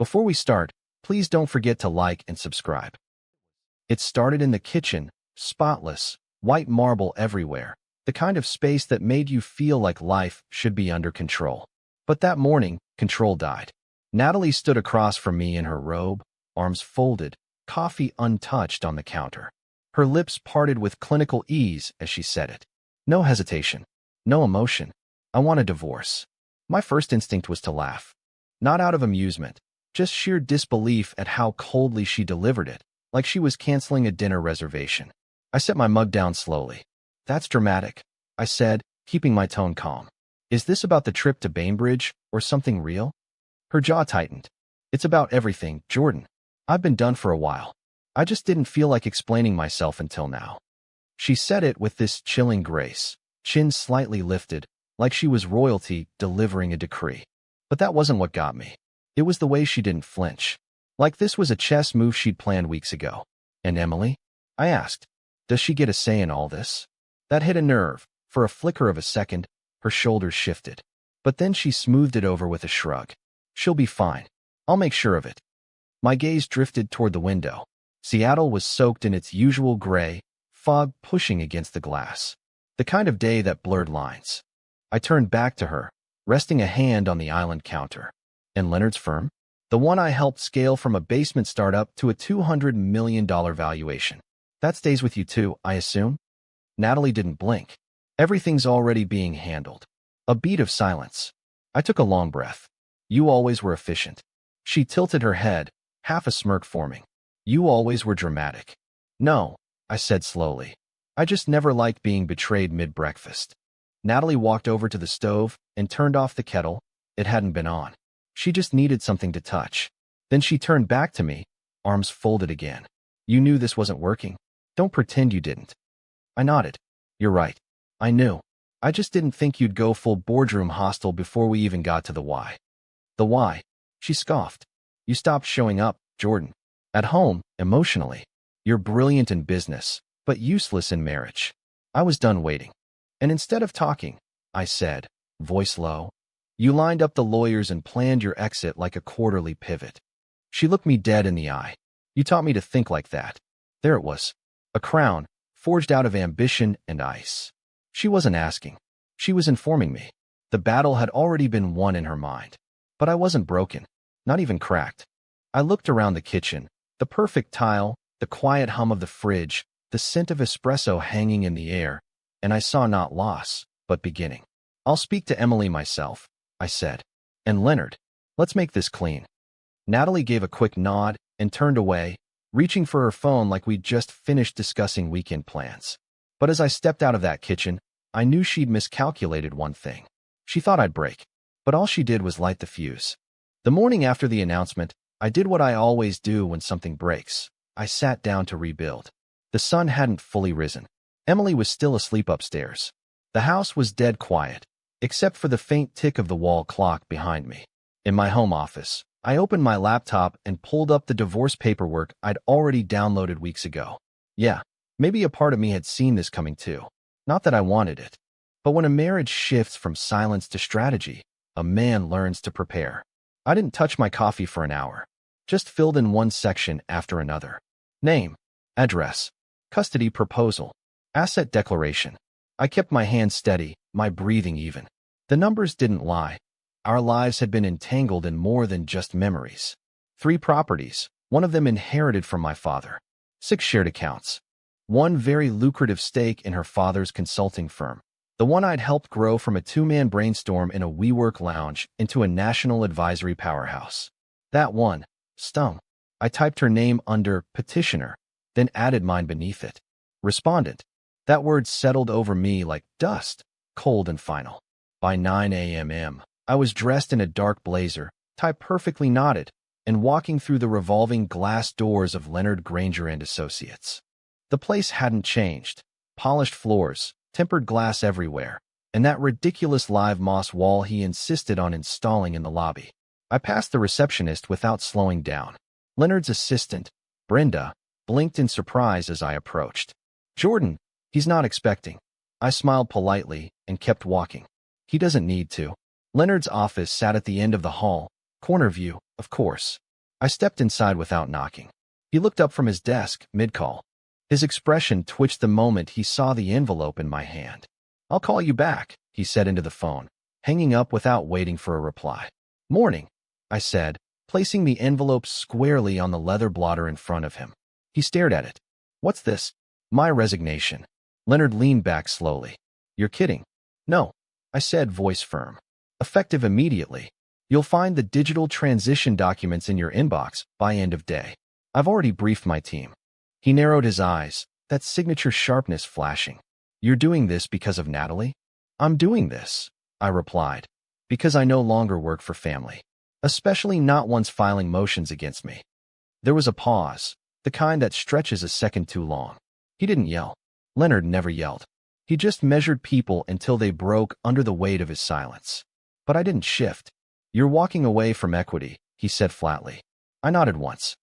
Before we start, please don't forget to like and subscribe. It started in the kitchen, spotless, white marble everywhere, the kind of space that made you feel like life should be under control. But that morning, control died. Natalie stood across from me in her robe, arms folded, coffee untouched on the counter. Her lips parted with clinical ease as she said it. No hesitation, no emotion. I want a divorce. My first instinct was to laugh. Not out of amusement, just sheer disbelief at how coldly she delivered it, like she was canceling a dinner reservation. I set my mug down slowly. That's dramatic, I said, keeping my tone calm. Is this about the trip to Bainbridge or something real? Her jaw tightened. It's about everything, Jordan. I've been done for a while. I just didn't feel like explaining myself until now. She said it with this chilling grace, chin slightly lifted, like she was royalty delivering a decree. But that wasn't what got me. It was the way she didn't flinch. Like this was a chess move she'd planned weeks ago. And Emily? I asked. Does she get a say in all this? That hit a nerve. For a flicker of a second, her shoulders shifted. But then she smoothed it over with a shrug. She'll be fine. I'll make sure of it. My gaze drifted toward the window. Seattle was soaked in its usual gray, fog pushing against the glass. The kind of day that blurred lines. I turned back to her, resting a hand on the island counter. And Leonard's firm? The one I helped scale from a basement startup to a $200 million valuation. That stays with you too, I assume? Natalie didn't blink. Everything's already being handled. A beat of silence. I took a long breath. You always were efficient. She tilted her head, half a smirk forming. You always were dramatic. No, I said slowly. I just never liked being betrayed mid-breakfast. Natalie walked over to the stove and turned off the kettle. It hadn't been on. She just needed something to touch. Then she turned back to me, arms folded again. You knew this wasn't working. Don't pretend you didn't. I nodded. You're right. I knew. I just didn't think you'd go full boardroom hostile before we even got to the why. The why? She scoffed. You stopped showing up, Jordan. At home, emotionally. You're brilliant in business, but useless in marriage. I was done waiting. And instead of talking, I said, voice low, you lined up the lawyers and planned your exit like a quarterly pivot. She looked me dead in the eye. You taught me to think like that. There it was. A crown, forged out of ambition and ice. She wasn't asking. She was informing me. The battle had already been won in her mind. But I wasn't broken. Not even cracked. I looked around the kitchen. The perfect tile, the quiet hum of the fridge, the scent of espresso hanging in the air, and I saw not loss, but beginning. I'll speak to Emily myself, I said. And Leonard. Let's make this clean. Natalie gave a quick nod and turned away, reaching for her phone like we'd just finished discussing weekend plans. But as I stepped out of that kitchen, I knew she'd miscalculated one thing. She thought I'd break, but all she did was light the fuse. The morning after the announcement, I did what I always do when something breaks. I sat down to rebuild. The sun hadn't fully risen. Emily was still asleep upstairs. The house was dead quiet, except for the faint tick of the wall clock behind me. In my home office, I opened my laptop and pulled up the divorce paperwork I'd already downloaded weeks ago. Yeah, maybe a part of me had seen this coming too. Not that I wanted it. But when a marriage shifts from silence to strategy, a man learns to prepare. I didn't touch my coffee for an hour. Just filled in one section after another. Name, address, custody proposal, asset declaration. I kept my hands steady, my breathing even. The numbers didn't lie. Our lives had been entangled in more than just memories. 3 properties, one of them inherited from my father. 6 shared accounts. 1 very lucrative stake in her father's consulting firm. The one I'd helped grow from a 2-man brainstorm in a WeWork lounge into a national advisory powerhouse. That one stung. I typed her name under petitioner, then added mine beneath it. Respondent. That word settled over me like dust, cold and final. By 9 a.m., I was dressed in a dark blazer, tie perfectly knotted, and walking through the revolving glass doors of Leonard Granger and Associates. The place hadn't changed. Polished floors, tempered glass everywhere, and that ridiculous live moss wall he insisted on installing in the lobby. I passed the receptionist without slowing down. Leonard's assistant, Brenda, blinked in surprise as I approached. Jordan, he's not expecting. I smiled politely and kept walking. He doesn't need to. Leonard's office sat at the end of the hall, corner view, of course. I stepped inside without knocking. He looked up from his desk, mid-call. His expression twitched the moment he saw the envelope in my hand. "I'll call you back," he said into the phone, hanging up without waiting for a reply. "Morning," I said, placing the envelope squarely on the leather blotter in front of him. He stared at it. "What's this?" "My resignation." Leonard leaned back slowly. "You're kidding." "No," I said, voice firm. "Effective immediately. You'll find the digital transition documents in your inbox by end of day. I've already briefed my team." He narrowed his eyes, that signature sharpness flashing. "You're doing this because of Natalie?" "I'm doing this," I replied, "because I no longer work for family. Especially not ones filing motions against me." There was a pause, the kind that stretches a second too long. He didn't yell. Leonard never yelled. He just measured people until they broke under the weight of his silence. But I didn't shift. "You're walking away from equity," he said flatly. I nodded once.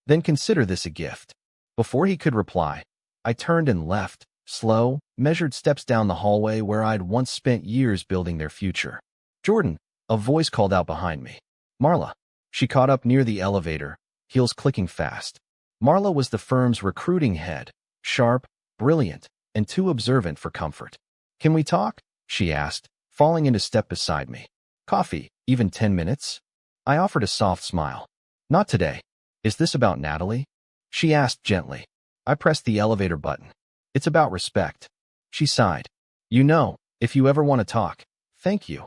"Then consider this a gift." Before he could reply, I turned and left, slow, measured steps down the hallway where I'd once spent years building their future. "Jordan," a voice called out behind me. "Marla." She caught up near the elevator, heels clicking fast. Marla was the firm's recruiting head, sharp, brilliant, and too observant for comfort. "Can we talk?" she asked, falling into step beside me. "Coffee, even 10 minutes?" I offered a soft smile. "Not today." "Is this about Natalie?" she asked gently. I pressed the elevator button. "It's about respect." She sighed. "You know, if you ever want to talk." "Thank you,"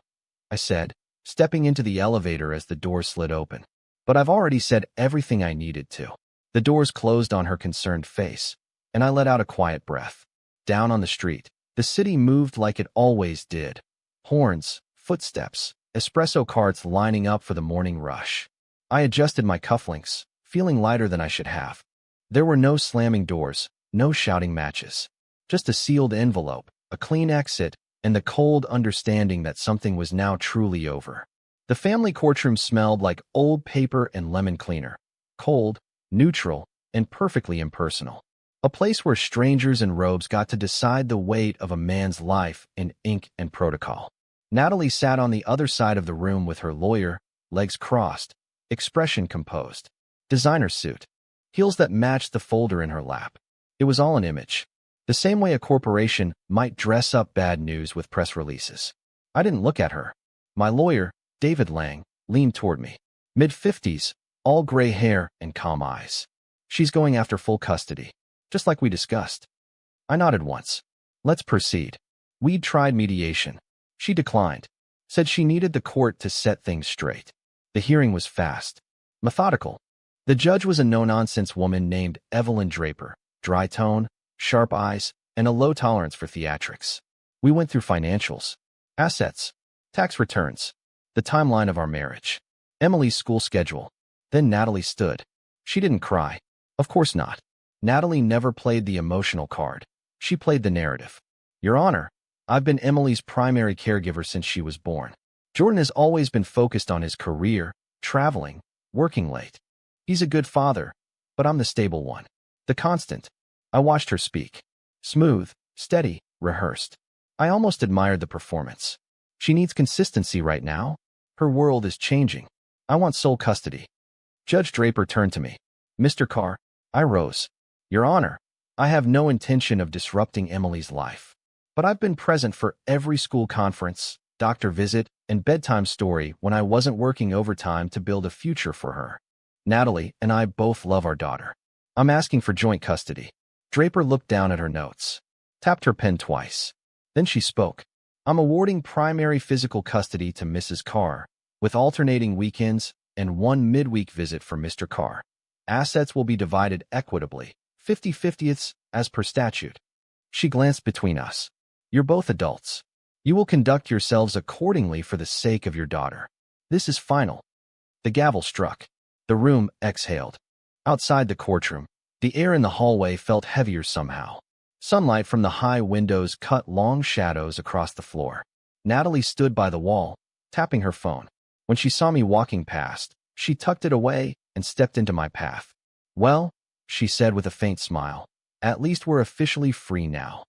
I said, stepping into the elevator as the door slid open. "But I've already said everything I needed to." The doors closed on her concerned face, and I let out a quiet breath. Down on the street, the city moved like it always did. Horns, footsteps, espresso carts lining up for the morning rush. I adjusted my cufflinks, feeling lighter than I should have. There were no slamming doors, no shouting matches. Just a sealed envelope, a clean exit, and the cold understanding that something was now truly over. The family courtroom smelled like old paper and lemon cleaner. Cold, neutral, and perfectly impersonal. A place where strangers in robes got to decide the weight of a man's life in ink and protocol. Natalie sat on the other side of the room with her lawyer, legs crossed, expression composed. Designer suit. Heels that matched the folder in her lap. It was all an image. The same way a corporation might dress up bad news with press releases. I didn't look at her. My lawyer, David Lang, leaned toward me. Mid-50s, all gray hair and calm eyes. "She's going after full custody, just like we discussed." I nodded once. "Let's proceed." We'd tried mediation. She declined. Said she needed the court to set things straight. The hearing was fast. Methodical. The judge was a no-nonsense woman named Evelyn Draper, dry tone, sharp eyes, and a low tolerance for theatrics. We went through financials, assets, tax returns, the timeline of our marriage, Emily's school schedule. Then Natalie stood. She didn't cry. Of course not. Natalie never played the emotional card. She played the narrative. "Your Honor, I've been Emily's primary caregiver since she was born. Jordan has always been focused on his career, traveling, working late. He's a good father, but I'm the stable one. The constant." I watched her speak. Smooth, steady, rehearsed. I almost admired the performance. She needs consistency right now. Her world is changing. I want sole custody. Judge Draper turned to me. "Mr. Carr." I rose. "Your Honor, I have no intention of disrupting Emily's life. But I've been present for every school conference, doctor visit, and bedtime story when I wasn't working overtime to build a future for her. Natalie and I both love our daughter. I'm asking for joint custody." Draper looked down at her notes, tapped her pen twice. Then she spoke. "I'm awarding primary physical custody to Mrs. Carr, with alternating weekends and one midweek visit for Mr. Carr. Assets will be divided equitably, 50/50ths as per statute." She glanced between us. "You're both adults. You will conduct yourselves accordingly for the sake of your daughter. This is final." The gavel struck. The room exhaled. Outside the courtroom, the air in the hallway felt heavier somehow. Sunlight from the high windows cut long shadows across the floor. Natalie stood by the wall, tapping her phone. When she saw me walking past, she tucked it away and stepped into my path. "Well," she said with a faint smile, "at least we're officially free now."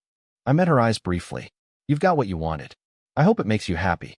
I met her eyes briefly. "You've got what you wanted. I hope it makes you happy."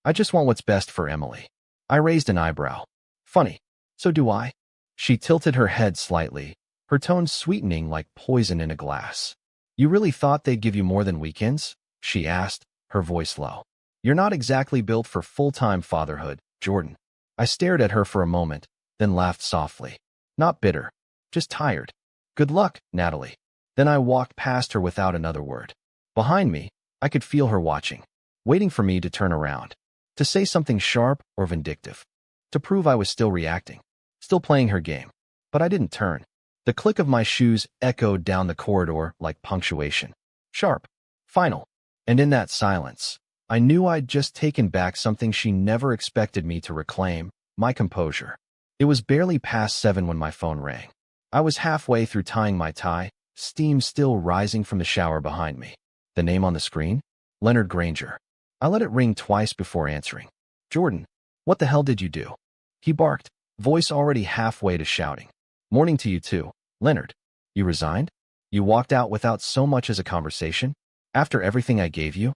"I just want what's best for Emily." I raised an eyebrow. "Funny. So do I." She tilted her head slightly, her tone sweetening like poison in a glass. You really thought they'd give you more than weekends? She asked, her voice low. You're not exactly built for full-time fatherhood, Jordan. I stared at her for a moment, then laughed softly. Not bitter, just tired. Good luck, Natalie. Then I walked past her without another word. Behind me, I could feel her watching, waiting for me to turn around, to say something sharp or vindictive, to prove I was still reacting, still playing her game. But I didn't turn. The click of my shoes echoed down the corridor like punctuation. Sharp. Final. And in that silence, I knew I'd just taken back something she never expected me to reclaim, my composure. It was barely past 7 when my phone rang. I was halfway through tying my tie, steam still rising from the shower behind me. The name on the screen? Leonard Granger. I let it ring twice before answering. Jordan, what the hell did you do? He barked, voice already halfway to shouting. Morning to you too, Leonard. You resigned? You walked out without so much as a conversation? After everything I gave you?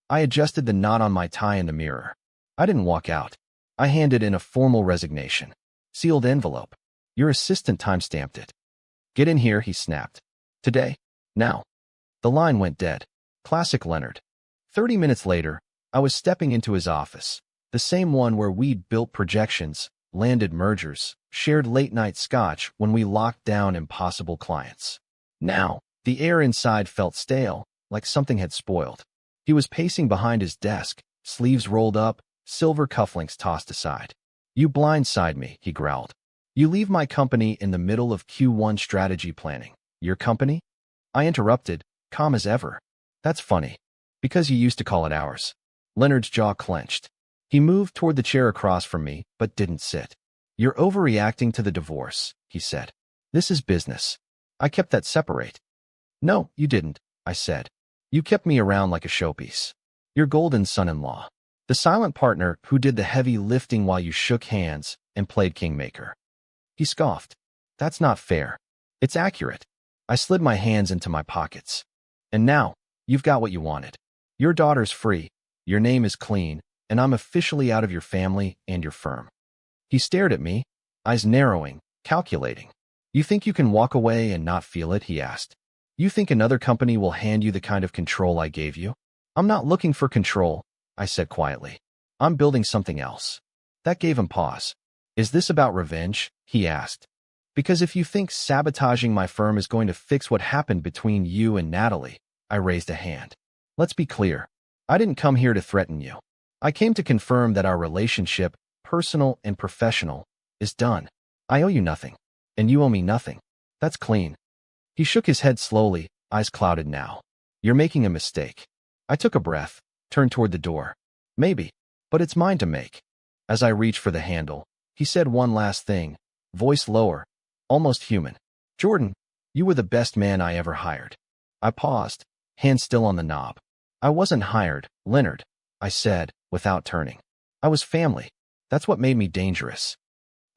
I adjusted the knot on my tie in the mirror. I didn't walk out. I handed in a formal resignation. Sealed envelope. Your assistant time-stamped it. Get in here, he snapped. Today? Now. The line went dead. Classic Leonard. 30 minutes later, I was stepping into his office, the same one where we'd built projections, landed mergers, shared late-night scotch when we locked down impossible clients. Now, the air inside felt stale, like something had spoiled. He was pacing behind his desk, sleeves rolled up, silver cufflinks tossed aside. You blindside me, he growled. You leave my company in the middle of Q1 strategy planning. Your company? I interrupted, calm as ever. That's funny. Because you used to call it ours. Leonard's jaw clenched. He moved toward the chair across from me, but didn't sit. You're overreacting to the divorce, he said. This is business. I kept that separate. No, you didn't, I said. You kept me around like a showpiece. Your golden son-in-law. The silent partner who did the heavy lifting while you shook hands and played kingmaker. He scoffed. That's not fair. It's accurate. I slid my hands into my pockets. And now, you've got what you wanted. Your daughter's free, your name is clean, and I'm officially out of your family and your firm. He stared at me, eyes narrowing, calculating. You think you can walk away and not feel it, he asked. You think another company will hand you the kind of control I gave you? I'm not looking for control, I said quietly. I'm building something else. That gave him pause. Is this about revenge? He asked. Because if you think sabotaging my firm is going to fix what happened between you and Natalie, I raised a hand. Let's be clear. I didn't come here to threaten you. I came to confirm that our relationship, personal and professional, is done. I owe you nothing. And you owe me nothing. That's clean. He shook his head slowly, eyes clouded now. You're making a mistake. I took a breath, turned toward the door. Maybe, but it's mine to make. As I reached for the handle, he said one last thing, voice lower, almost human. Jordan, you were the best man I ever hired. I paused, hand still on the knob. I wasn't hired, Leonard, I said, without turning. I was family. That's what made me dangerous.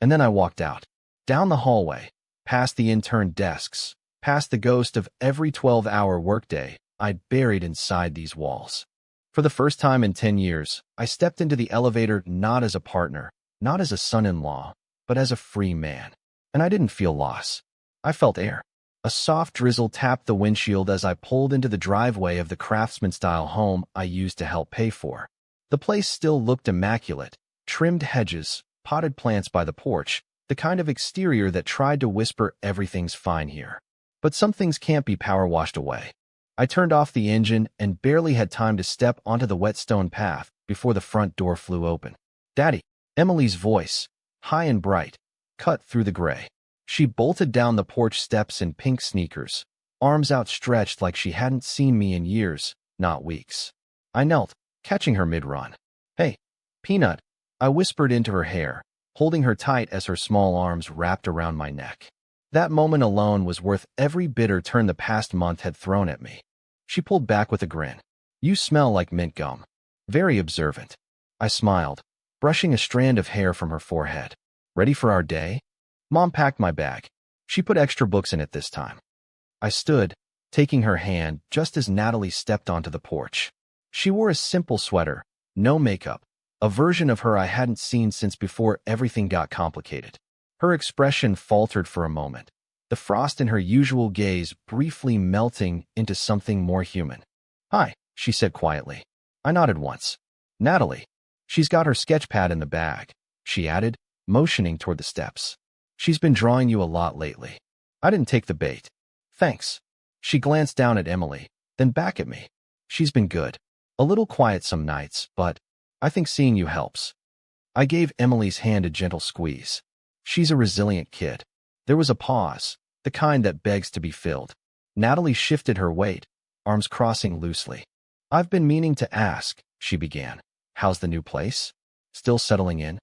And then I walked out, down the hallway, past the intern desks, past the ghost of every 12-hour workday I'd buried inside these walls. For the first time in 10 years, I stepped into the elevator not as a partner, not as a son-in-law, but as a free man. And I didn't feel loss. I felt air. A soft drizzle tapped the windshield as I pulled into the driveway of the craftsman-style home I used to help pay for. The place still looked immaculate, trimmed hedges, potted plants by the porch, the kind of exterior that tried to whisper everything's fine here. But some things can't be power washed away. I turned off the engine and barely had time to step onto the wet stone path before the front door flew open. Daddy, Emily's voice, high and bright, cut through the gray. She bolted down the porch steps in pink sneakers, arms outstretched like she hadn't seen me in years, not weeks. I knelt, catching her mid-run. Hey, Peanut, I whispered into her hair, holding her tight as her small arms wrapped around my neck. That moment alone was worth every bitter turn the past month had thrown at me. She pulled back with a grin. You smell like mint gum. Very observant. I smiled, brushing a strand of hair from her forehead. Ready for our day? Mom packed my bag. She put extra books in it this time. I stood, taking her hand just as Natalie stepped onto the porch. She wore a simple sweater, no makeup, a version of her I hadn't seen since before everything got complicated. Her expression faltered for a moment, the frost in her usual gaze briefly melting into something more human. "Hi," she said quietly. I nodded once. "Natalie. She's got her sketch pad in the bag," she added, motioning toward the steps. "She's been drawing you a lot lately." I didn't take the bait. "Thanks." She glanced down at Emily, then back at me. "She's been good. A little quiet some nights, but I think seeing you helps." I gave Emily's hand a gentle squeeze. She's a resilient kid. There was a pause, the kind that begs to be filled. Natalie shifted her weight, arms crossing loosely. "I've been meaning to ask," she began. "How's the new place? Still settling in?"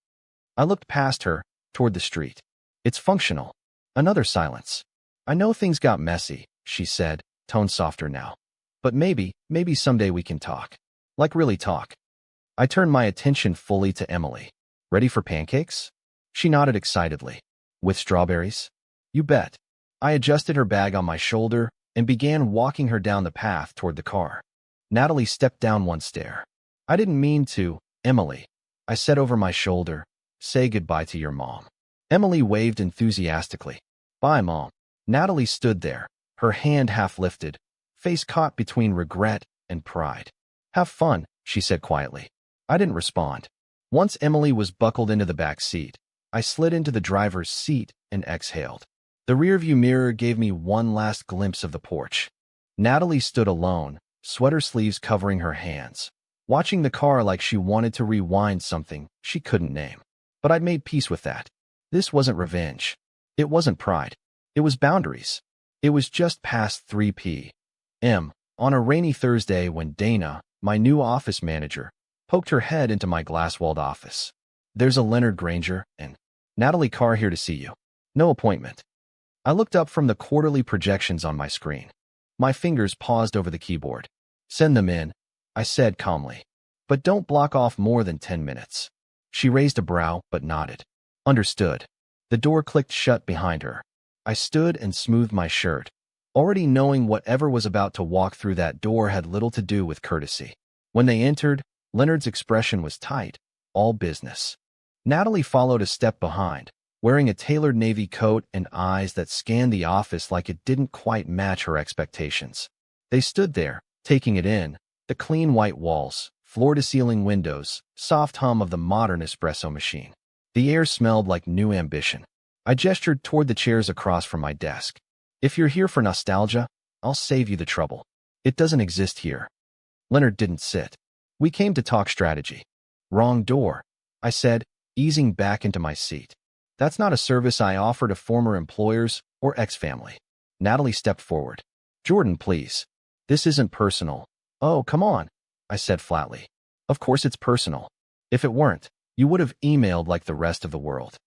I looked past her, toward the street. "It's functional." Another silence. "I know things got messy," she said, tone softer now. "But maybe someday we can talk. Like really talk." I turned my attention fully to Emily. "Ready for pancakes?" She nodded excitedly. "With strawberries?" "You bet." I adjusted her bag on my shoulder and began walking her down the path toward the car. Natalie stepped down one stair. "I didn't mean to, Emily," I said over my shoulder. "Say goodbye to your mom." Emily waved enthusiastically. "Bye, Mom." Natalie stood there, her hand half lifted, face caught between regret and pride. "Have fun," she said quietly. I didn't respond. Once Emily was buckled into the back seat, I slid into the driver's seat and exhaled. The rearview mirror gave me one last glimpse of the porch. Natalie stood alone, sweater sleeves covering her hands, watching the car like she wanted to rewind something she couldn't name. But I'd made peace with that. This wasn't revenge. It wasn't pride. It was boundaries. It was just past 3 p.m. on a rainy Thursday when Dana, my new office manager, poked her head into my glass-walled office. "There's a Leonard Granger and Natalie Carr here to see you. No appointment." I looked up from the quarterly projections on my screen. My fingers paused over the keyboard. "Send them in," I said calmly. "But don't block off more than 10 minutes." She raised a brow but nodded. "Understood." The door clicked shut behind her. I stood and smoothed my shirt, already knowing whatever was about to walk through that door had little to do with courtesy. When they entered, Leonard's expression was tight, all business. Natalie followed a step behind, wearing a tailored navy coat and eyes that scanned the office like it didn't quite match her expectations. They stood there, taking it in, the clean white walls, floor-to-ceiling windows, soft hum of the modern espresso machine. The air smelled like new ambition. I gestured toward the chairs across from my desk. "If you're here for nostalgia, I'll save you the trouble. It doesn't exist here." Leonard didn't sit. "We came to talk strategy." "Wrong door," I said, easing back into my seat. "That's not a service I offer to former employers or ex-family." Natalie stepped forward. "Jordan, please. This isn't personal." "Oh, come on," I said flatly. "Of course it's personal. If it weren't, you would have emailed like the rest of the world."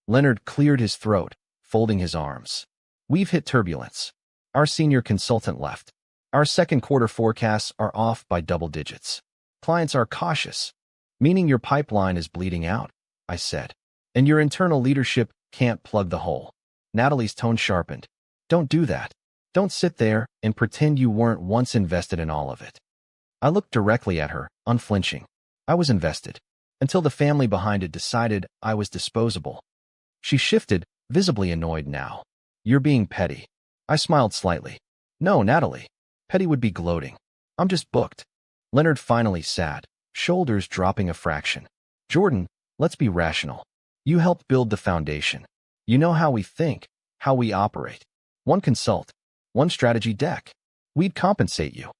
Leonard cleared his throat, folding his arms. "We've hit turbulence. Our senior consultant left. Our second quarter forecasts are off by double digits. Clients are cautious, meaning your pipeline is bleeding out," I said. "And your internal leadership can't plug the hole." Natalie's tone sharpened. "Don't do that. Don't sit there and pretend you weren't once invested in all of it." I looked directly at her, unflinching. I was invested, until the family behind it decided I was disposable. She shifted, visibly annoyed now. "You're being petty." I smiled slightly. "No, Natalie. Petty would be gloating. I'm just booked." Leonard finally sat, shoulders dropping a fraction. "Jordan, let's be rational. You helped build the foundation. You know how we think, how we operate. One consult, one strategy deck. We'd compensate you."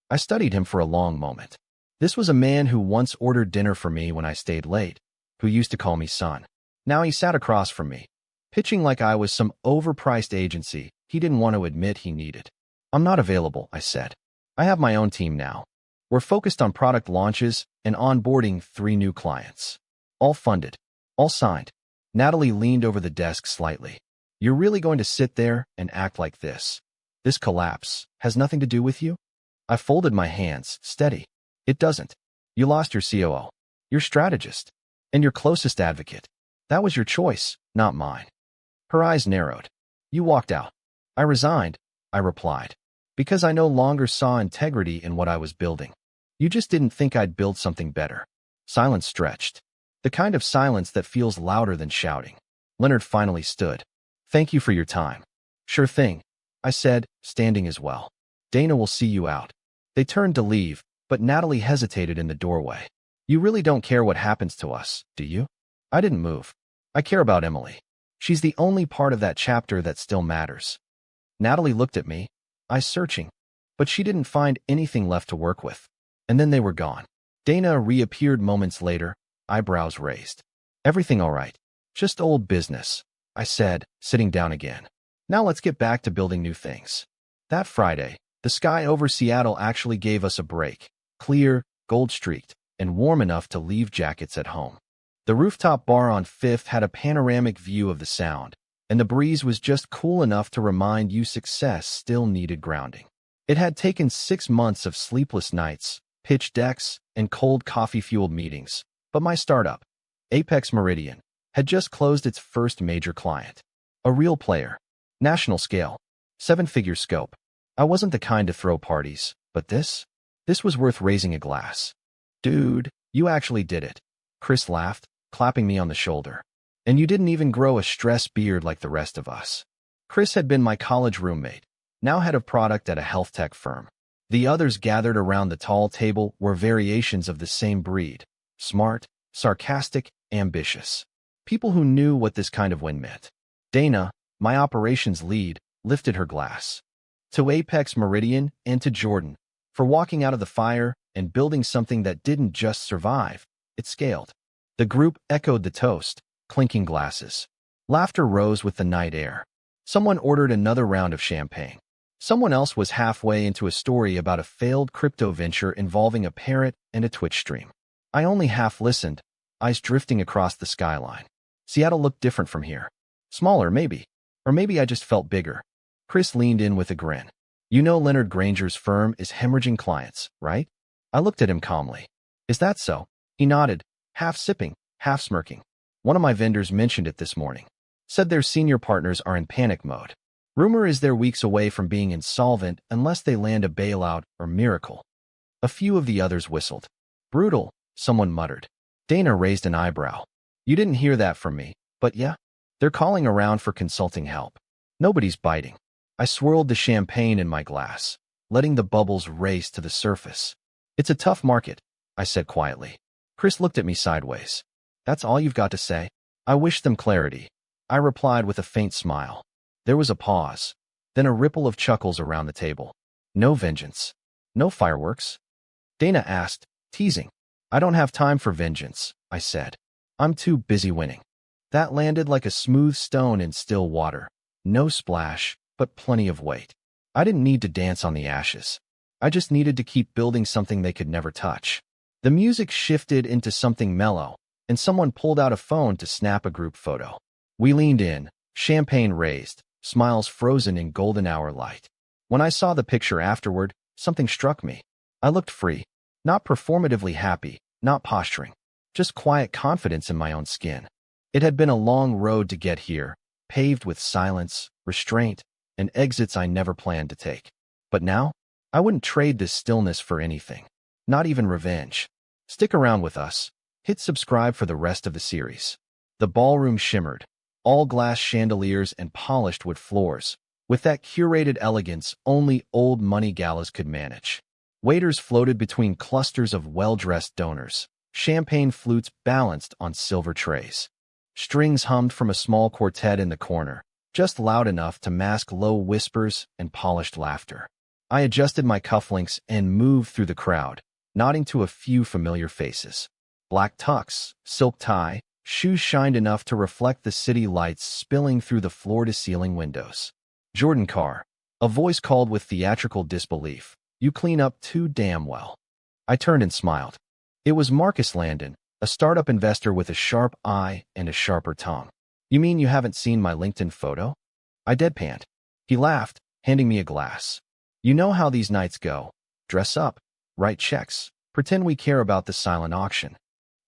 I studied him for a long moment. This was a man who once ordered dinner for me when I stayed late, who used to call me son. Now he sat across from me, pitching like I was some overpriced agency he didn't want to admit he needed. "I'm not available," I said. "I have my own team now. We're focused on product launches and onboarding 3 new clients. All funded. All signed." Natalie leaned over the desk slightly. "You're really going to sit there and act like this? This collapse has nothing to do with you?" I folded my hands, steady. "It doesn't. You lost your COO, your strategist, and your closest advocate. That was your choice, not mine." Her eyes narrowed. "You walked out." "I resigned," I replied, "because I no longer saw integrity in what I was building. You just didn't think I'd build something better." Silence stretched. The kind of silence that feels louder than shouting. Leonard finally stood. Thank you for your time. Sure thing, I said, standing as well. Dana will see you out. They turned to leave, but Natalie hesitated in the doorway. You really don't care what happens to us, do you? I didn't move. I care about Emily. She's the only part of that chapter that still matters. Natalie looked at me, eyes searching, but she didn't find anything left to work with. And then they were gone. Dana reappeared moments later, eyebrows raised. Everything all right? Just old business, I said, sitting down again. Now let's get back to building new things. That Friday, the sky over Seattle actually gave us a break. Clear, gold-streaked, and warm enough to leave jackets at home. The rooftop bar on 5th had a panoramic view of the Sound, and the breeze was just cool enough to remind you success still needed grounding. It had taken 6 months of sleepless nights, pitch decks, and cold coffee-fueled meetings, but my startup, Apex Meridian, had just closed its first major client. A real player. National scale. 7-figure scope. I wasn't the kind to throw parties, but this was worth raising a glass. Dude, you actually did it. Chris laughed, clapping me on the shoulder. And you didn't even grow a stress beard like the rest of us. Chris had been my college roommate, now head of product at a health tech firm. The others gathered around the tall table were variations of the same breed. Smart, sarcastic, ambitious. People who knew what this kind of win meant. Dana, my operations lead, lifted her glass. To Apex Meridian and to Jordan, for walking out of the fire and building something that didn't just survive, it scaled. The group echoed the toast, clinking glasses. Laughter rose with the night air. Someone ordered another round of champagne. Someone else was halfway into a story about a failed crypto venture involving a parrot and a Twitch stream. I only half listened, eyes drifting across the skyline. Seattle looked different from here. Smaller, maybe. Or maybe I just felt bigger. Chris leaned in with a grin. You know Leonard Granger's firm is hemorrhaging clients, right? I looked at him calmly. Is that so? He nodded, half sipping, half smirking. One of my vendors mentioned it this morning. Said their senior partners are in panic mode. Rumor is they're weeks away from being insolvent unless they land a bailout or miracle. A few of the others whistled. Brutal, someone muttered. Dana raised an eyebrow. You didn't hear that from me, but yeah, they're calling around for consulting help. Nobody's biting. I swirled the champagne in my glass, letting the bubbles race to the surface. It's a tough market, I said quietly. Chris looked at me sideways. That's all you've got to say? I wish them clarity. I replied with a faint smile. There was a pause, then a ripple of chuckles around the table. No vengeance. No fireworks? Dana asked, teasing. I don't have time for vengeance, I said. I'm too busy winning. That landed like a smooth stone in still water. No splash, but plenty of weight. I didn't need to dance on the ashes. I just needed to keep building something they could never touch. The music shifted into something mellow, and someone pulled out a phone to snap a group photo. We leaned in, champagne raised, smiles frozen in golden hour light. When I saw the picture afterward, something struck me. I looked free, not performatively happy, not posturing, just quiet confidence in my own skin. It had been a long road to get here, paved with silence, restraint, and exits I never planned to take. But now, I wouldn't trade this stillness for anything, not even revenge. Stick around with us. Hit subscribe for the rest of the series. The ballroom shimmered, all glass chandeliers and polished wood floors, with that curated elegance only old money galas could manage. Waiters floated between clusters of well-dressed donors, champagne flutes balanced on silver trays. Strings hummed from a small quartet in the corner, just loud enough to mask low whispers and polished laughter. I adjusted my cufflinks and moved through the crowd, nodding to a few familiar faces. Black tux, silk tie, shoes shined enough to reflect the city lights spilling through the floor-to-ceiling windows. Jordan Carr, a voice called with theatrical disbelief. You clean up too damn well. I turned and smiled. It was Marcus Landon, a startup investor with a sharp eye and a sharper tongue. You mean you haven't seen my LinkedIn photo? I deadpanned. He laughed, handing me a glass. You know how these nights go. Dress up, write checks, pretend we care about the silent auction.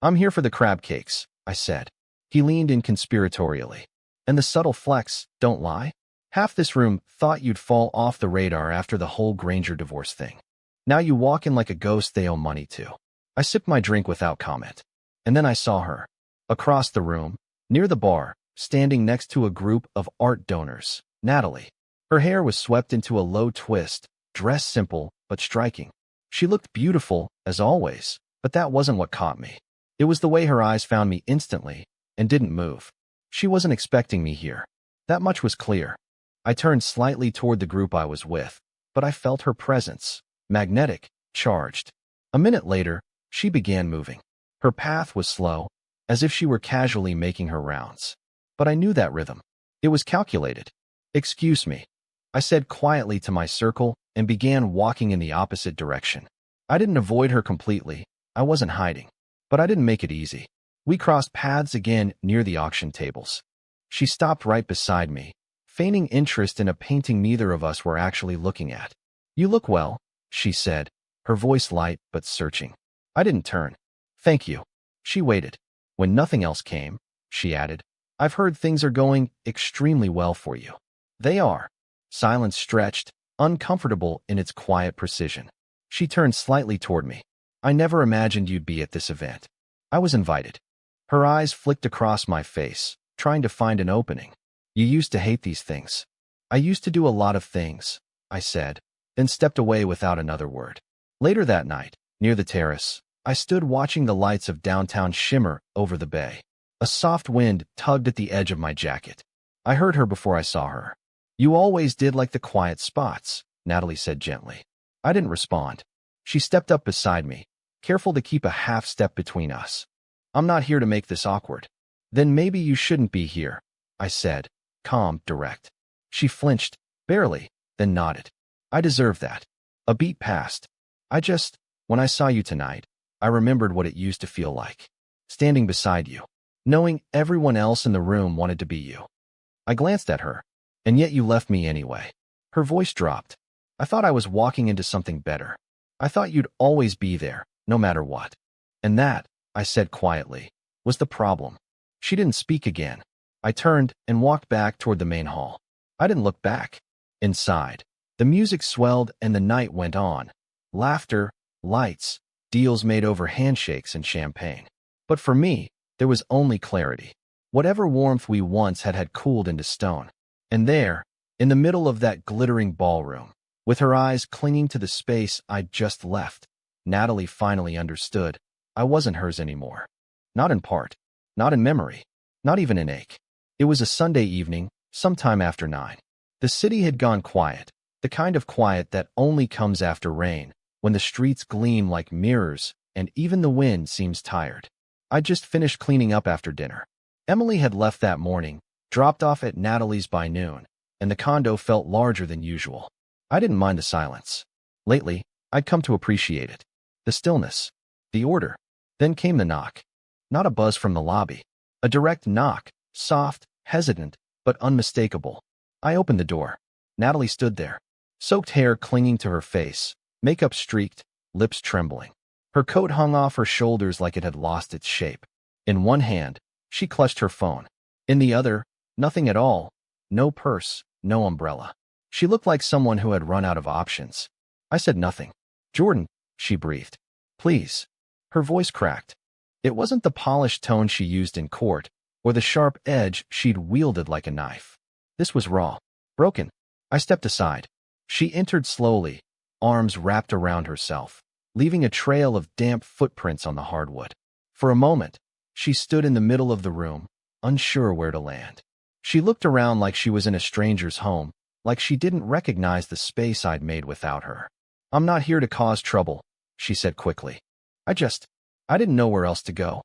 I'm here for the crab cakes, I said. He leaned in conspiratorially. And the subtle flex, don't lie? Half this room thought you'd fall off the radar after the whole Granger divorce thing. Now you walk in like a ghost they owe money to. I sipped my drink without comment. And then I saw her. Across the room, near the bar, standing next to a group of art donors, Natalie. Her hair was swept into a low twist, dressed simple but striking. She looked beautiful, as always, but that wasn't what caught me. It was the way her eyes found me instantly and didn't move. She wasn't expecting me here. That much was clear. I turned slightly toward the group I was with, but I felt her presence, magnetic, charged. A minute later, she began moving. Her path was slow, as if she were casually making her rounds. But I knew that rhythm. It was calculated. "Excuse me," I said quietly to my circle and began walking in the opposite direction. I didn't avoid her completely. I wasn't hiding. But I didn't make it easy. We crossed paths again near the auction tables. She stopped right beside me, feigning interest in a painting neither of us were actually looking at. "You look well," she said, her voice light but searching. I didn't turn. "Thank you." She waited. "When nothing else came," she added, "I've heard things are going extremely well for you." "They are." Silence stretched, uncomfortable in its quiet precision. She turned slightly toward me. "I never imagined you'd be at this event." I was invited. Her eyes flicked across my face, trying to find an opening. "You used to hate these things." "I used to do a lot of things," I said, then stepped away without another word. Later that night, near the terrace, I stood watching the lights of downtown shimmer over the bay. A soft wind tugged at the edge of my jacket. I heard her before I saw her. "You always did like the quiet spots," Natalie said gently. I didn't respond. She stepped up beside me, careful to keep a half step between us. "I'm not here to make this awkward." "Then maybe you shouldn't be here," I said, calm, direct. She flinched, barely, then nodded. "I deserve that." A beat passed. When I saw you tonight, I remembered what it used to feel like. Standing beside you, knowing everyone else in the room wanted to be you. I glanced at her. "And yet you left me anyway." Her voice dropped. "I thought I was walking into something better. I thought you'd always be there, no matter what." "And that," I said quietly, "was the problem." She didn't speak again. I turned and walked back toward the main hall. I didn't look back. Inside, the music swelled and the night went on. Laughter, lights, deals made over handshakes and champagne. But for me, there was only clarity. Whatever warmth we once had cooled into stone. And there, in the middle of that glittering ballroom, with her eyes clinging to the space I'd just left, Natalie finally understood. I wasn't hers anymore. Not in part, not in memory, not even in ache. It was a Sunday evening, sometime after 9. The city had gone quiet, the kind of quiet that only comes after rain, when the streets gleam like mirrors and even the wind seems tired. I'd just finished cleaning up after dinner. Emily had left that morning, dropped off at Natalie's by noon, and the condo felt larger than usual. I didn't mind the silence. Lately, I'd come to appreciate it. The stillness, the order. Then came the knock. Not a buzz from the lobby. A direct knock, soft, hesitant, but unmistakable. I opened the door. Natalie stood there, soaked hair clinging to her face, makeup streaked, lips trembling. Her coat hung off her shoulders like it had lost its shape. In one hand, she clutched her phone. In the other, nothing at all. No purse, no umbrella. She looked like someone who had run out of options. I said nothing. "Jordan," she breathed. "Please." Her voice cracked. It wasn't the polished tone she used in court, or the sharp edge she'd wielded like a knife. This was raw, broken. I stepped aside. She entered slowly, arms wrapped around herself, leaving a trail of damp footprints on the hardwood. For a moment, she stood in the middle of the room, unsure where to land. She looked around like she was in a stranger's home, like she didn't recognize the space I'd made without her. "I'm not here to cause trouble," she said quickly. I didn't know where else to go.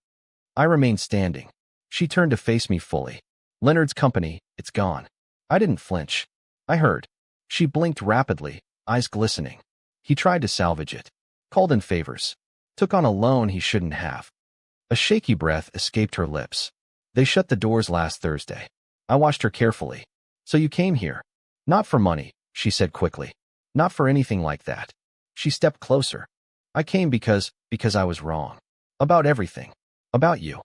I remained standing. She turned to face me fully. "Leonard's company, it's gone." I didn't flinch. "I heard." She blinked rapidly, eyes glistening. "He tried to salvage it. Called in favors. Took on a loan he shouldn't have." A shaky breath escaped her lips. "They shut the doors last Thursday." I watched her carefully. "So you came here?" "Not for money," she said quickly. "Not for anything like that." She stepped closer. "I came because I was wrong. About everything. About you."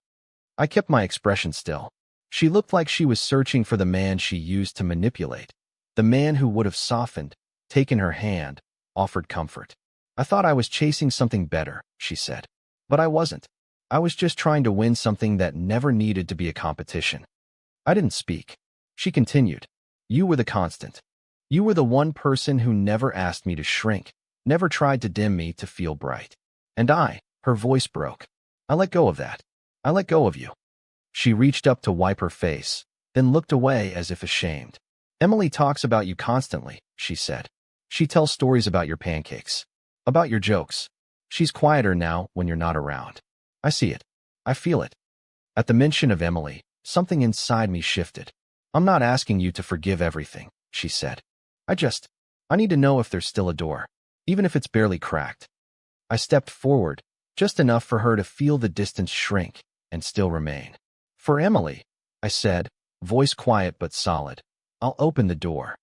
I kept my expression still. She looked like she was searching for the man she used to manipulate. The man who would have softened, taken her hand, offered comfort. "I thought I was chasing something better," she said. "But I wasn't. I was just trying to win something that never needed to be a competition." I didn't speak. She continued. You were the constant. You were the one person who never asked me to shrink, never tried to dim me to feel bright. And her voice broke. I let go of that. I let go of you. She reached up to wipe her face, then looked away as if ashamed. Emily talks about you constantly, she said. She tells stories about your pancakes, about your jokes. She's quieter now when you're not around. I see it. I feel it. At the mention of Emily, something inside me shifted. I'm not asking you to forgive everything, she said. I need to know if there's still a door, even if it's barely cracked. I stepped forward, just enough for her to feel the distance shrink and still remain. For Emily, I said, voice quiet but solid, I'll open the door.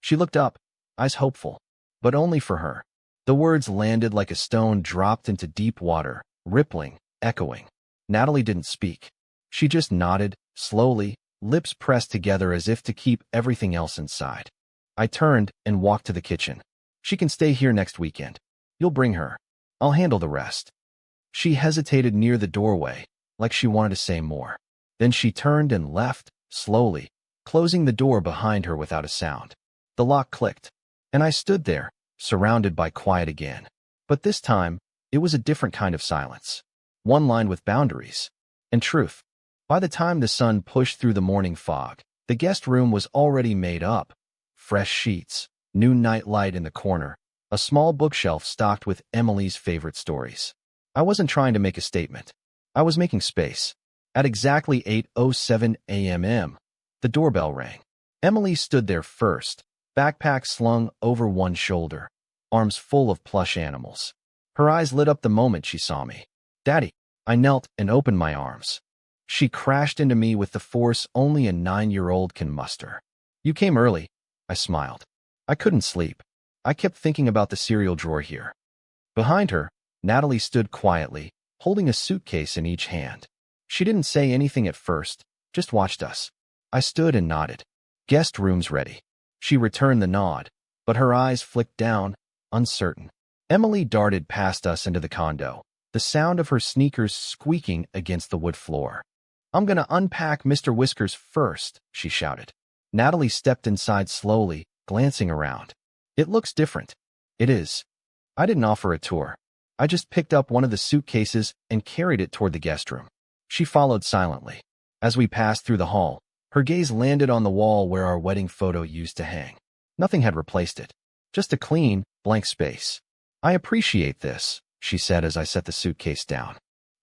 She looked up, eyes hopeful, but only for her. The words landed like a stone dropped into deep water, rippling, echoing. Natalie didn't speak. She just nodded, slowly, lips pressed together as if to keep everything else inside. I turned and walked to the kitchen. She can stay here next weekend. You'll bring her. I'll handle the rest. She hesitated near the doorway, like she wanted to say more. Then she turned and left, slowly, closing the door behind her without a sound. The lock clicked, and I stood there, surrounded by quiet again. But this time, it was a different kind of silence. One lined with boundaries and truth. By the time the sun pushed through the morning fog, the guest room was already made up. Fresh sheets, new night light in the corner, a small bookshelf stocked with Emily's favorite stories. I wasn't trying to make a statement. I was making space. At exactly 8:07 a.m., the doorbell rang. Emily stood there first, backpack slung over one shoulder, arms full of plush animals. Her eyes lit up the moment she saw me. Daddy. I knelt and opened my arms. She crashed into me with the force only a 9-year-old can muster. You came early, I smiled. I couldn't sleep. I kept thinking about the cereal drawer here. Behind her, Natalie stood quietly, holding a suitcase in each hand. She didn't say anything at first, just watched us. I stood and nodded. Guest room's ready. She returned the nod, but her eyes flicked down, uncertain. Emily darted past us into the condo, the sound of her sneakers squeaking against the wood floor. I'm gonna unpack Mr. Whiskers first, she shouted. Natalie stepped inside slowly, glancing around. It looks different. It is. I didn't offer a tour. I just picked up one of the suitcases and carried it toward the guest room. She followed silently. As we passed through the hall, her gaze landed on the wall where our wedding photo used to hang. Nothing had replaced it. Just a clean, blank space. I appreciate this, she said as I set the suitcase down.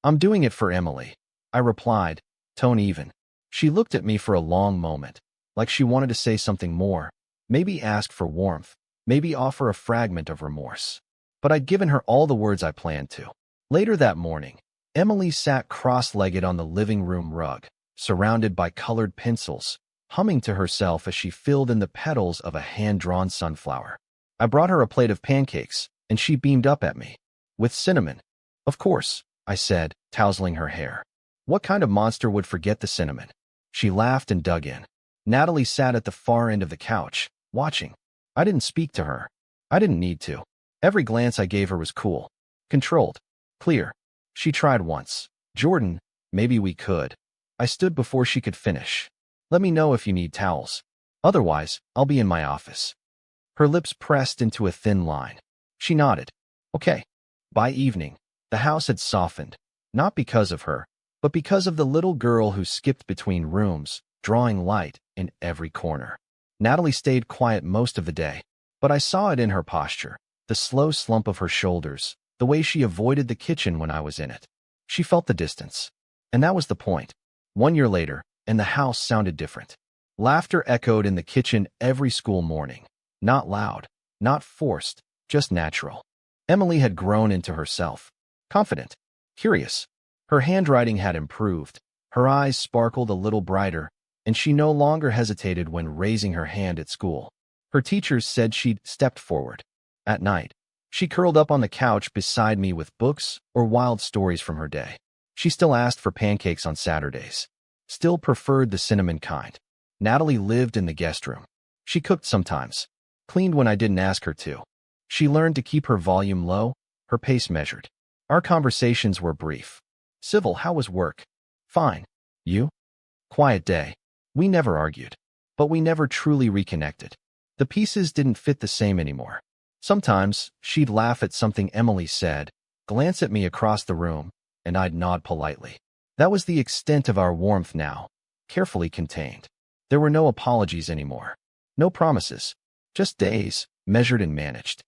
I'm doing it for Emily, I replied, tone even. She looked at me for a long moment, like she wanted to say something more, maybe ask for warmth, maybe offer a fragment of remorse. But I'd given her all the words I planned to. Later that morning, Emily sat cross-legged on the living room rug, surrounded by colored pencils, humming to herself as she filled in the petals of a hand-drawn sunflower. I brought her a plate of pancakes, and she beamed up at me. With cinnamon. Of course, I said, tousling her hair. What kind of monster would forget the cinnamon? She laughed and dug in. Natalie sat at the far end of the couch, watching. I didn't speak to her. I didn't need to. Every glance I gave her was cool, controlled, clear. She tried once. Jordan, maybe we could. I stood before she could finish. Let me know if you need towels. Otherwise, I'll be in my office. Her lips pressed into a thin line. She nodded. Okay. By evening, the house had softened, not because of her, but because of the little girl who skipped between rooms, drawing light in every corner. Natalie stayed quiet most of the day, but I saw it in her posture, the slow slump of her shoulders, the way she avoided the kitchen when I was in it. She felt the distance. And that was the point. 1 year later, and the house sounded different. Laughter echoed in the kitchen every school morning. Not loud, not forced, just natural. Emily had grown into herself. Confident, curious. Her handwriting had improved. Her eyes sparkled a little brighter, and she no longer hesitated when raising her hand at school. Her teachers said she'd stepped forward. At night, she curled up on the couch beside me with books or wild stories from her day. She still asked for pancakes on Saturdays. Still preferred the cinnamon kind. Natalie lived in the guest room. She cooked sometimes. Cleaned when I didn't ask her to. She learned to keep her volume low, her pace measured. Our conversations were brief. Civil, how was work? Fine. You? Quiet day. We never argued, but we never truly reconnected. The pieces didn't fit the same anymore. Sometimes she'd laugh at something Emily said, glance at me across the room, and I'd nod politely. That was the extent of our warmth now, carefully contained. There were no apologies anymore. No promises. Just days, measured and managed.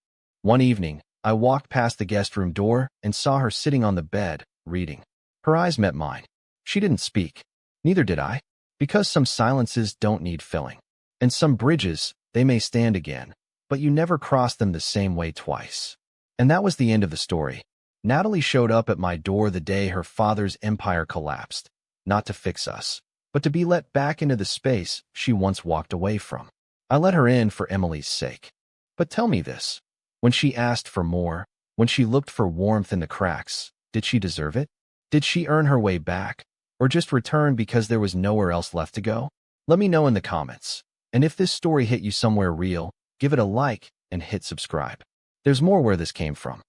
One evening, I walked past the guest room door and saw her sitting on the bed, reading. Her eyes met mine. She didn't speak. Neither did I. Because some silences don't need filling. And some bridges, they may stand again, but you never cross them the same way twice. And that was the end of the story. Natalie showed up at my door the day her father's empire collapsed, not to fix us, but to be let back into the space she once walked away from. I let her in for Emily's sake. But tell me this. When she asked for more, when she looked for warmth in the cracks, did she deserve it? Did she earn her way back, or just return because there was nowhere else left to go? Let me know in the comments. And if this story hit you somewhere real, give it a like and hit subscribe. There's more where this came from.